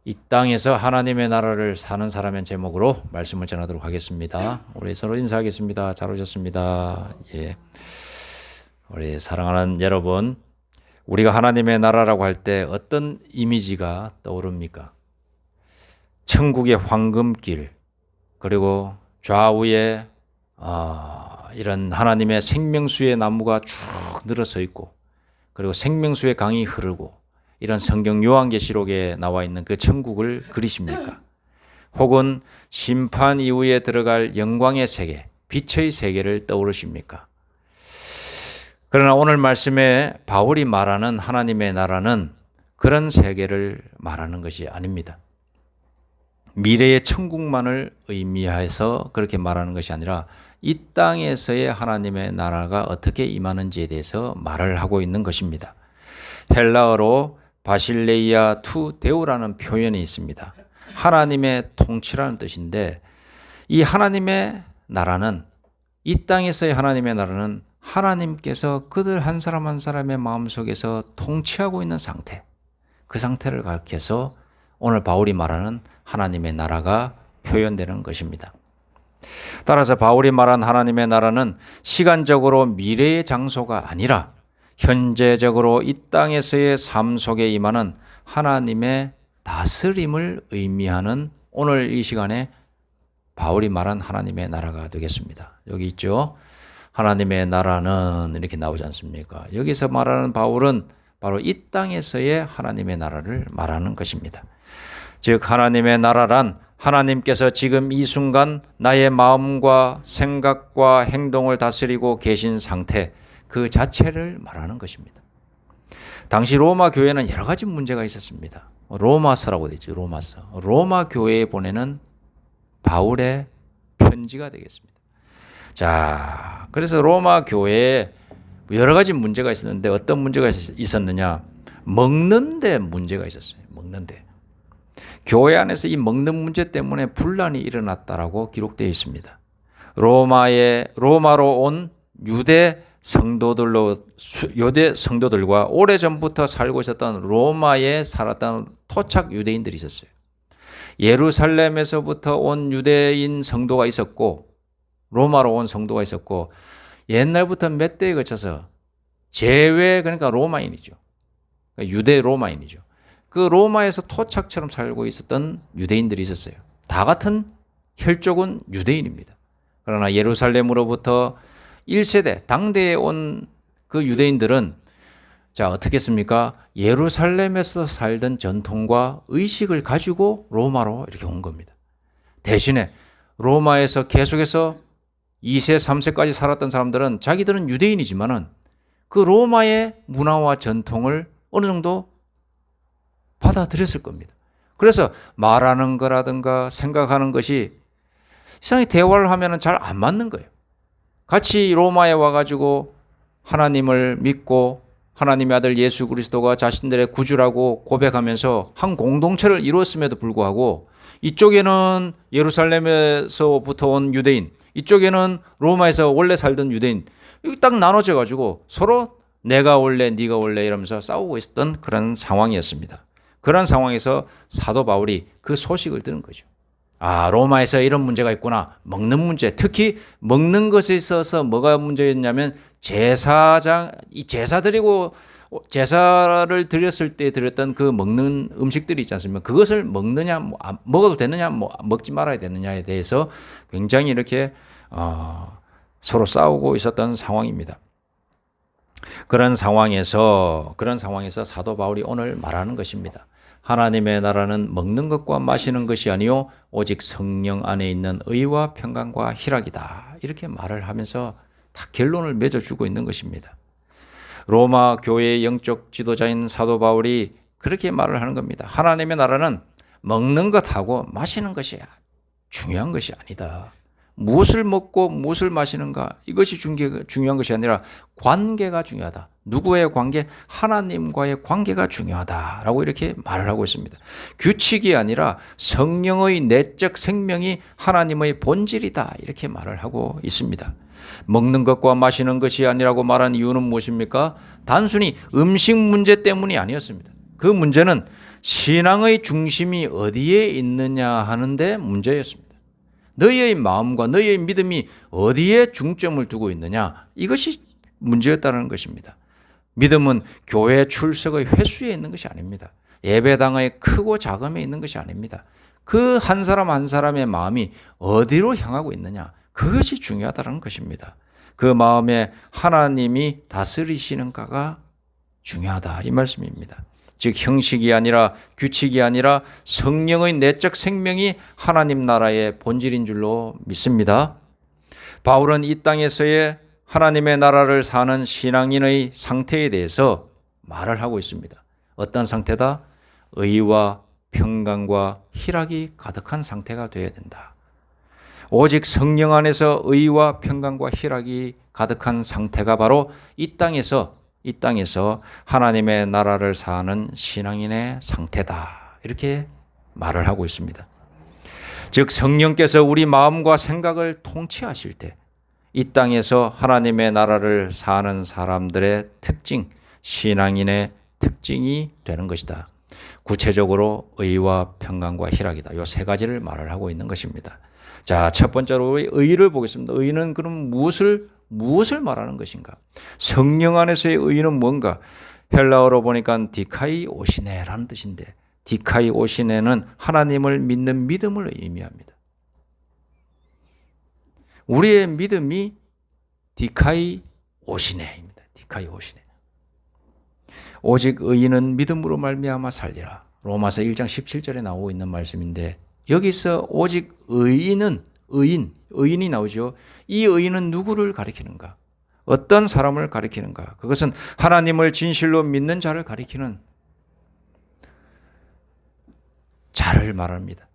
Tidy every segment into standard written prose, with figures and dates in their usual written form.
이 땅에서 하나님의 나라를 사는 사람의 제목으로 말씀을 전하도록 하겠습니다. 우리 서로 인사하겠습니다. 잘 오셨습니다. 예. 우리 사랑하는 여러분, 우리가 하나님의 나라라고 할 때 어떤 이미지가 떠오릅니까? 천국의 황금길, 그리고 좌우에 이런 하나님의 생명수의 나무가 쭉 늘어서 있고, 그리고 생명수의 강이 흐르고, 이런 성경 요한계시록에 나와 있는 그 천국을 그리십니까? 혹은 심판 이후에 들어갈 영광의 세계, 빛의 세계를 떠오르십니까? 그러나 오늘 말씀에 바울이 말하는 하나님의 나라는 그런 세계를 말하는 것이 아닙니다. 미래의 천국만을 의미해서 그렇게 말하는 것이 아니라 이 땅에서의 하나님의 나라가 어떻게 임하는지에 대해서 말을 하고 있는 것입니다. 헬라어로 바실레이아 투 데우라는 표현이 있습니다. 하나님의 통치라는 뜻인데, 이 하나님의 나라는, 이 땅에서의 하나님의 나라는 하나님께서 그들 한 사람 한 사람의 마음속에서 통치하고 있는 상태, 그 상태를 가리켜서 오늘 바울이 말하는 하나님의 나라가 표현되는 것입니다. 따라서 바울이 말한 하나님의 나라는 시간적으로 미래의 장소가 아니라 현재적으로 이 땅에서의 삶 속에 임하는 하나님의 다스림을 의미하는 오늘 이 시간에 바울이 말한 하나님의 나라가 되겠습니다. 여기 있죠. 하나님의 나라는 이렇게 나오지 않습니까? 여기서 말하는 바울은 바로 이 땅에서의 하나님의 나라를 말하는 것입니다. 즉 하나님의 나라란 하나님께서 지금 이 순간 나의 마음과 생각과 행동을 다스리고 계신 상태, 그 자체를 말하는 것입니다. 당시 로마 교회는 여러 가지 문제가 있었습니다. 로마서라고 되어 있죠. 로마서. 로마 교회에 보내는 바울의 편지가 되겠습니다. 자, 그래서 로마 교회에 여러 가지 문제가 있었는데 어떤 문제가 있었느냐? 먹는 데 문제가 있었어요. 먹는 데. 교회 안에서 이 먹는 문제 때문에 분란이 일어났다라고 기록되어 있습니다. 로마로 온 유대 성도들과 오래전부터 살고 있었던 로마에 살았던 토착 유대인들이 있었어요. 예루살렘에서부터 온 유대인 성도가 있었고, 로마로 온 성도가 있었고, 옛날부터 몇 대에 거쳐서 제외, 그러니까 로마인이죠. 유대 로마인이죠. 그 로마에서 토착처럼 살고 있었던 유대인들이 있었어요. 다 같은 혈족은 유대인입니다. 그러나 예루살렘으로부터 1세대 당대에 온 그 유대인들은 자, 어떻게 했습니까? 예루살렘에서 살던 전통과 의식을 가지고 로마로 이렇게 온 겁니다. 대신에 로마에서 계속해서 2세, 3세까지 살았던 사람들은 자기들은 유대인이지만은 그 로마의 문화와 전통을 어느 정도 받아들였을 겁니다. 그래서 말하는 거라든가 생각하는 것이 이상하게 대화를 하면은 잘 안 맞는 거예요. 같이 로마에 와가지고 하나님을 믿고 하나님의 아들 예수 그리스도가 자신들의 구주라고 고백하면서 한 공동체를 이루었음에도 불구하고 이쪽에는 예루살렘에서부터 온 유대인, 이쪽에는 로마에서 원래 살던 유대인, 딱 나눠져 가지고 서로 내가 올래 네가 올래 이러면서 싸우고 있었던 그런 상황이었습니다. 그런 상황에서 사도 바울이 그 소식을 들은 거죠. 아, 로마에서 이런 문제가 있구나. 먹는 문제. 특히 먹는 것에 있어서 뭐가 문제였냐면 제사 드리고 제사를 드렸을 때 드렸던 그 먹는 음식들이 있지 않습니까? 그것을 먹느냐, 먹어도 되느냐, 먹지 말아야 되느냐에 대해서 굉장히 이렇게 서로 싸우고 있었던 상황입니다. 그런 상황에서 사도 바울이 오늘 말하는 것입니다. 하나님의 나라는 먹는 것과 마시는 것이 아니요 오직 성령 안에 있는 의와 평강과 희락이다. 이렇게 말을 하면서 다 결론을 맺어주고 있는 것입니다. 로마 교회의 영적 지도자인 사도 바울이 그렇게 말을 하는 겁니다. 하나님의 나라는 먹는 것하고 마시는 것이 중요한 것이 아니다. 무엇을 먹고 무엇을 마시는가, 이것이 중요한 것이 아니라 관계가 중요하다. 누구의 관계? 하나님과의 관계가 중요하다라고 이렇게 말을 하고 있습니다. 규칙이 아니라 성령의 내적 생명이 하나님의 본질이다, 이렇게 말을 하고 있습니다. 먹는 것과 마시는 것이 아니라고 말한 이유는 무엇입니까? 단순히 음식 문제 때문이 아니었습니다. 그 문제는 신앙의 중심이 어디에 있느냐 하는데 문제였습니다. 너희의 마음과 너희의 믿음이 어디에 중점을 두고 있느냐, 이것이 문제였다는 것입니다. 믿음은 교회 출석의 횟수에 있는 것이 아닙니다. 예배당의 크고 작음에 있는 것이 아닙니다. 그 한 사람 한 사람의 마음이 어디로 향하고 있느냐, 그것이 중요하다는 것입니다. 그 마음에 하나님이 다스리시는가가 중요하다, 이 말씀입니다. 즉 형식이 아니라 규칙이 아니라 성령의 내적 생명이 하나님 나라의 본질인 줄로 믿습니다. 바울은 이 땅에서의 하나님의 나라를 사는 신앙인의 상태에 대해서 말을 하고 있습니다. 어떤 상태다? 의와 평강과 희락이 가득한 상태가 되어야 된다. 오직 성령 안에서 의와 평강과 희락이 가득한 상태가 바로 이 땅에서 하나님의 나라를 사는 신앙인의 상태다, 이렇게 말을 하고 있습니다. 즉 성령께서 우리 마음과 생각을 통치하실 때 이 땅에서 하나님의 나라를 사는 사람들의 특징, 신앙인의 특징이 되는 것이다. 구체적으로 의와 평강과 희락이다. 이 세 가지를 말을 하고 있는 것입니다. 자, 첫 번째로 의를 보겠습니다. 의는 그럼 무엇을 말하는 것인가? 성령 안에서의 의는 뭔가? 헬라어로 보니까 디카이 오시네라는 뜻인데, 디카이 오시네는 하나님을 믿는 믿음을 의미합니다. 우리의 믿음이 디카이 오시네입니다. 디카이 오시네. 오직 의인은 믿음으로 말미암아 살리라. 로마서 1장 17절에 나오고 있는 말씀인데, 여기서 오직 의인이 나오죠. 이 의인은 누구를 가리키는가? 어떤 사람을 가리키는가? 그것은 하나님을 진실로 믿는 자를 가리키는 자를 말합니다.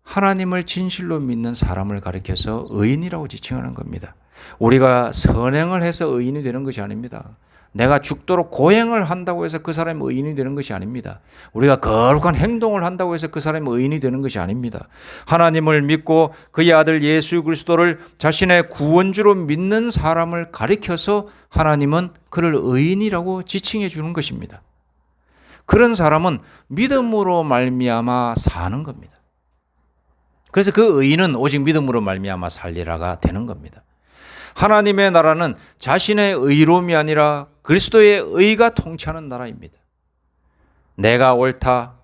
하나님을 진실로 믿는 사람을 가리켜서 의인이라고 지칭하는 겁니다. 우리가 선행을 해서 의인이 되는 것이 아닙니다. 내가 죽도록 고행을 한다고 해서 그 사람이 의인이 되는 것이 아닙니다. 우리가 거룩한 행동을 한다고 해서 그 사람이 의인이 되는 것이 아닙니다. 하나님을 믿고 그의 아들 예수 그리스도를 자신의 구원주로 믿는 사람을 가리켜서 하나님은 그를 의인이라고 지칭해 주는 것입니다. 그런 사람은 믿음으로 말미암아 사는 겁니다. 그래서 그 의인은 오직 믿음으로 말미암아 살리라가 되는 겁니다. 하나님의 나라는 자신의 의로움이 아니라 그리스도의 의가 통치하는 나라입니다. 내가 옳다,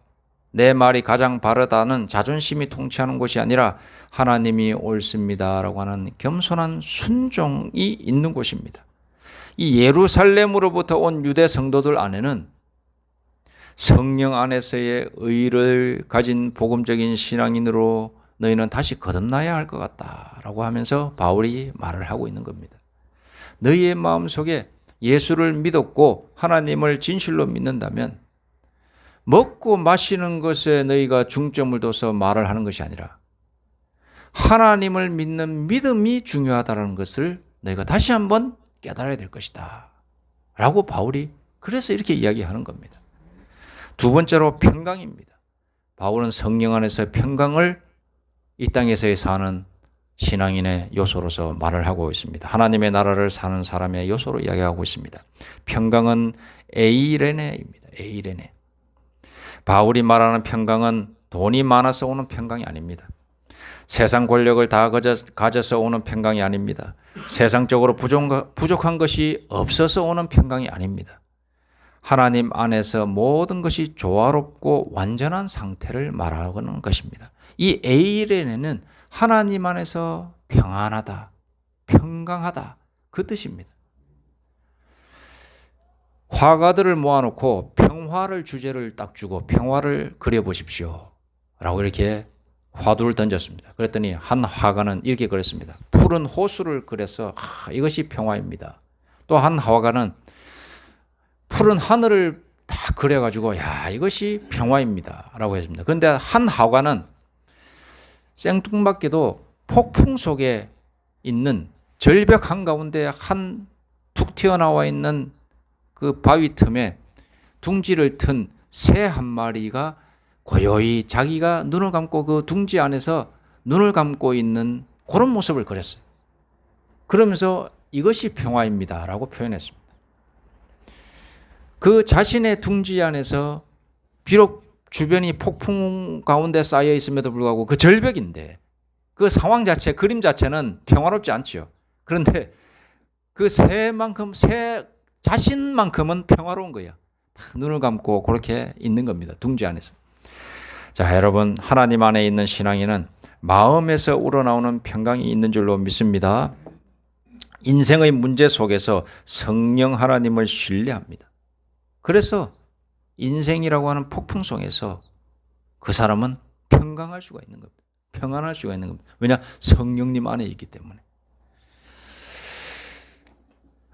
내 말이 가장 바르다는 자존심이 통치하는 것이 아니라 하나님이 옳습니다라고 하는 겸손한 순종이 있는 곳입니다. 이 예루살렘으로부터 온 유대 성도들 안에는 성령 안에서의 의를 가진 복음적인 신앙인으로 너희는 다시 거듭나야 할 것 같다라고 하면서 바울이 말을 하고 있는 겁니다. 너희의 마음속에 예수를 믿었고 하나님을 진실로 믿는다면 먹고 마시는 것에 너희가 중점을 둬서 말을 하는 것이 아니라 하나님을 믿는 믿음이 중요하다는 것을 너희가 다시 한번 깨달아야 될 것이다 라고 바울이 그래서 이렇게 이야기하는 겁니다. 두 번째로 평강입니다. 바울은 성령 안에서 평강을 이 땅에서의 사는 신앙인의 요소로서 말을 하고 있습니다. 하나님의 나라를 사는 사람의 요소로 이야기하고 있습니다. 평강은 에이레네입니다. 에이레네. 바울이 말하는 평강은 돈이 많아서 오는 평강이 아닙니다. 세상 권력을 다 가져서 오는 평강이 아닙니다. 세상적으로 부족한 것이 없어서 오는 평강이 아닙니다. 하나님 안에서 모든 것이 조화롭고 완전한 상태를 말하는 것입니다. 이 에이레네는 하나님 안에서 평안하다, 평강하다, 그 뜻입니다. 화가들을 모아놓고 평화를 주제를 딱 주고 평화를 그려보십시오 라고 이렇게 화두를 던졌습니다. 그랬더니 한 화가는 이렇게 그랬습니다. 푸른 호수를 그려서 이것이 평화입니다. 또 한 화가는 푸른 하늘을 다 그려가지고 이것이 평화입니다 라고 했습니다. 그런데 한 화가는 생뚱맞게도 폭풍 속에 있는 절벽 한가운데 한 툭 튀어나와 있는 그 바위 틈에 둥지를 튼 새 한 마리가 고요히 자기가 눈을 감고 그 둥지 안에서 눈을 감고 있는 그런 모습을 그렸어요. 그러면서 이것이 평화입니다 라고 표현했습니다. 그 자신의 둥지 안에서 비록 주변이 폭풍 가운데 쌓여 있음에도 불구하고 그 절벽인데 그 상황 자체, 그림 자체는 평화롭지 않죠. 그런데 그 새만큼, 새 자신만큼은 평화로운 거예요. 다 눈을 감고 그렇게 있는 겁니다. 둥지 안에서. 자, 여러분, 하나님 안에 있는 신앙인은 마음에서 우러나오는 평강이 있는 줄로 믿습니다. 인생의 문제 속에서 성령 하나님을 신뢰합니다. 그래서 인생이라고 하는 폭풍성에서 그 사람은 평강할 수가 있는 겁니다. 평안할 수가 있는 겁니다. 왜냐? 성령님 안에 있기 때문에.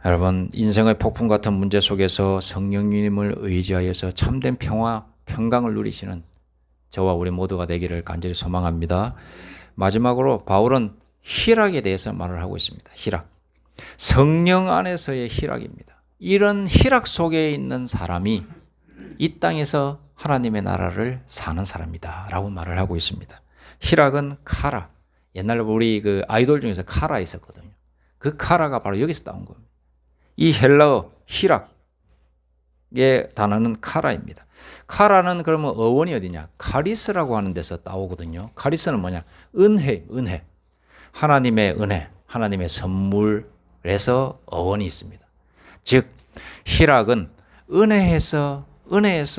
여러분, 인생의 폭풍 같은 문제 속에서 성령님을 의지하여서 참된 평화, 평강을 누리시는 저와 우리 모두가 되기를 간절히 소망합니다. 마지막으로 바울은 희락에 대해서 말을 하고 있습니다. 희락. 성령 안에서의 희락입니다. 이런 희락 속에 있는 사람이 이 땅에서 하나님의 나라를 사는 사람이다 라고 말을 하고 있습니다. 희락은 카라. 옛날 우리 그 아이돌 중에서 카라 있었거든요. 그 카라가 바로 여기서 나온 겁니다. 이 헬라어 희락의 단어는 카라입니다. 카라는 그러면 어원이 어디냐? 카리스라고 하는 데서 나오거든요. 카리스는 뭐냐? 은혜. 하나님의 은혜, 하나님의 선물에서 어원이 있습니다. 즉 희락은 은혜에서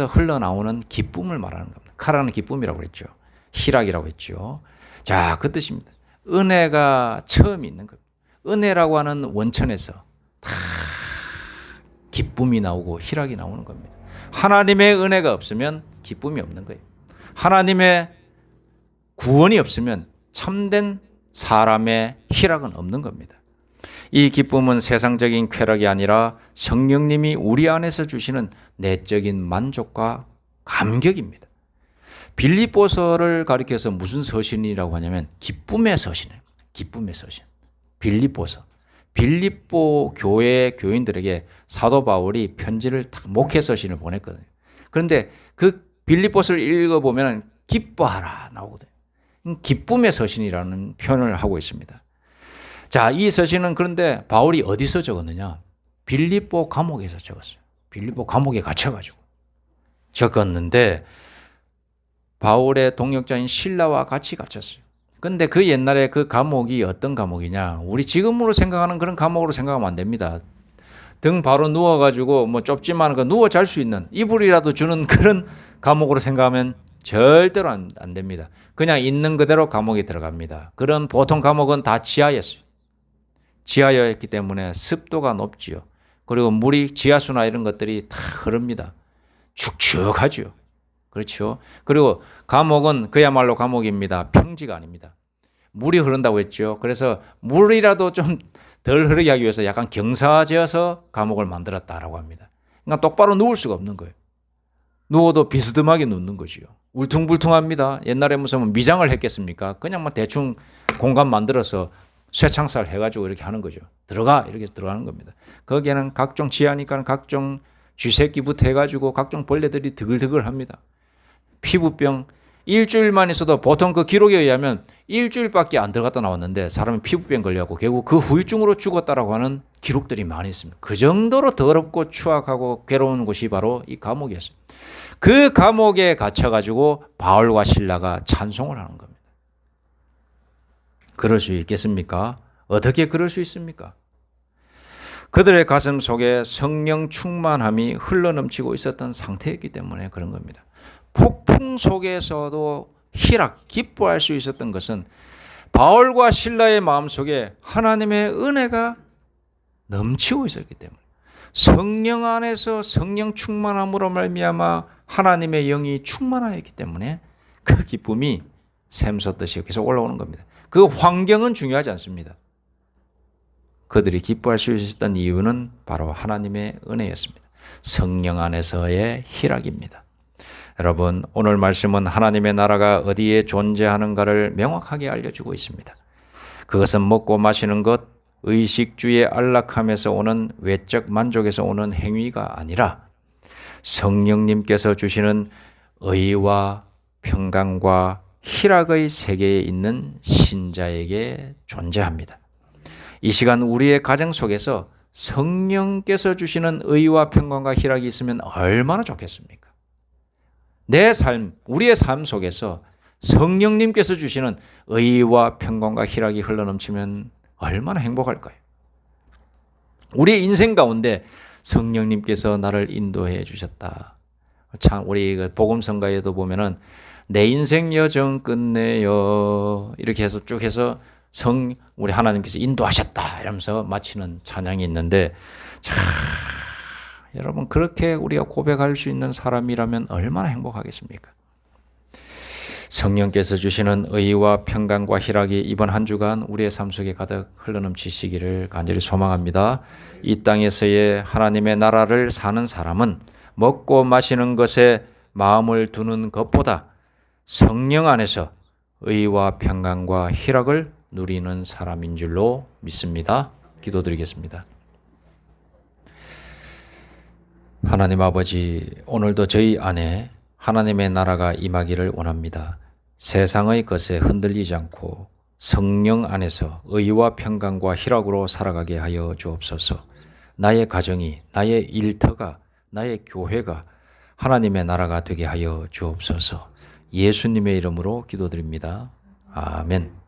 흘러나오는 기쁨을 말하는 겁니다. 카라는 기쁨이라고 그랬죠. 희락이라고 했죠. 자, 그 뜻입니다. 은혜가 처음 있는 겁니다. 은혜라고 하는 원천에서 다 기쁨이 나오고 희락이 나오는 겁니다. 하나님의 은혜가 없으면 기쁨이 없는 거예요. 하나님의 구원이 없으면 참된 사람의 희락은 없는 겁니다. 이 기쁨은 세상적인 쾌락이 아니라 성령님이 우리 안에서 주시는 내적인 만족과 감격입니다. 빌립보서를 가리켜서 무슨 서신이라고 하냐면 기쁨의 서신이에요. 기쁨의 서신. 빌립보 교회 교인들에게 사도 바울이 편지를 목회 서신을 보냈거든요. 그런데 그 빌립보서를 읽어보면 기뻐하라 나오거든요. 기쁨의 서신이라는 표현을 하고 있습니다. 자, 이 서신은 그런데 바울이 어디서 적었느냐? 빌립보 감옥에서 적었어요. 빌립보 감옥에 갇혀가지고 적었는데 바울의 동역자인 실라와 같이 갇혔어요. 근데 그 옛날에 그 감옥이 어떤 감옥이냐? 우리 지금으로 생각하는 그런 감옥으로 생각하면 안 됩니다. 등 바로 누워가지고 뭐 좁지만 그 누워 잘 수 있는 이불이라도 주는 그런 감옥으로 생각하면 절대로 안 됩니다. 그냥 있는 그대로 감옥에 들어갑니다. 그런 보통 감옥은 다 지하였어요. 지하였기 때문에 습도가 높지요. 그리고 물이 지하수나 이런 것들이 다 흐릅니다. 축축하죠. 그렇죠. 그리고 감옥은 그야말로 감옥입니다. 평지가 아닙니다. 물이 흐른다고 했죠. 그래서 물이라도 좀 덜 흐르게 하기 위해서 약간 경사지어서 감옥을 만들었다라고 합니다. 그러니까 똑바로 누울 수가 없는 거예요. 누워도 비스듬하게 눕는 거지요. 울퉁불퉁합니다. 옛날에 무슨 미장을 했겠습니까? 그냥 뭐 대충 공간 만들어서 쇠창살 해가지고 이렇게 하는 거죠. 들어가 이렇게 들어가는 겁니다. 거기에는 각종 지하니까 각종 쥐새끼부터 해가지고 각종 벌레들이 드글드글합니다. 피부병 일주일만 있어도 보통 그 기록에 의하면 일주일밖에 안 들어갔다 나왔는데 사람이 피부병 걸려갖고 결국 그 후유증으로 죽었다라고 하는 기록들이 많이 있습니다. 그 정도로 더럽고 추악하고 괴로운 곳이 바로 이 감옥이었어요. 그 감옥에 갇혀가지고 바울과 실라가 찬송을 하는 겁니다. 그럴 수 있겠습니까? 어떻게 그럴 수 있습니까? 그들의 가슴 속에 성령 충만함이 흘러넘치고 있었던 상태였기 때문에 그런 겁니다. 폭풍 속에서도 희락, 기뻐할 수 있었던 것은 바울과 실라의 마음속에 하나님의 은혜가 넘치고 있었기 때문에 성령 안에서 성령 충만함으로 말미암아 하나님의 영이 충만하였기 때문에 그 기쁨이 샘솟듯이 계속 올라오는 겁니다. 그 환경은 중요하지 않습니다. 그들이 기뻐할 수 있었던 이유는 바로 하나님의 은혜였습니다. 성령 안에서의 희락입니다. 여러분, 오늘 말씀은 하나님의 나라가 어디에 존재하는가를 명확하게 알려주고 있습니다. 그것은 먹고 마시는 것, 의식주의 안락함에서 오는 외적 만족에서 오는 행위가 아니라 성령님께서 주시는 의와 평강과 희락의 세계에 있는 신자에게 존재합니다. 이 시간 우리의 가정 속에서 성령께서 주시는 의와 평강과 희락이 있으면 얼마나 좋겠습니까? 내 삶, 우리의 삶 속에서 성령님께서 주시는 의와 평강과 희락이 흘러넘치면 얼마나 행복할까요? 우리의 인생 가운데 성령님께서 나를 인도해 주셨다. 참 우리 그 복음성가에도 보면은 내 인생 여정 끝내요 이렇게 해서 쭉 해서 우리 하나님께서 인도하셨다 이러면서 마치는 찬양이 있는데, 자 여러분 그렇게 우리가 고백할 수 있는 사람이라면 얼마나 행복하겠습니까? 성령께서 주시는 의와 평강과 희락이 이번 한 주간 우리의 삶 속에 가득 흘러넘치시기를 간절히 소망합니다. 이 땅에서의 하나님의 나라를 사는 사람은 먹고 마시는 것에 마음을 두는 것보다 성령 안에서 의와 평강과 희락을 누리는 사람인 줄로 믿습니다. 기도드리겠습니다. 하나님 아버지, 오늘도 저희 안에 하나님의 나라가 임하기를 원합니다. 세상의 것에 흔들리지 않고 성령 안에서 의와 평강과 희락으로 살아가게 하여 주옵소서. 나의 가정이, 나의 일터가, 나의 교회가 하나님의 나라가 되게 하여 주옵소서. 예수님의 이름으로 기도드립니다. 아멘.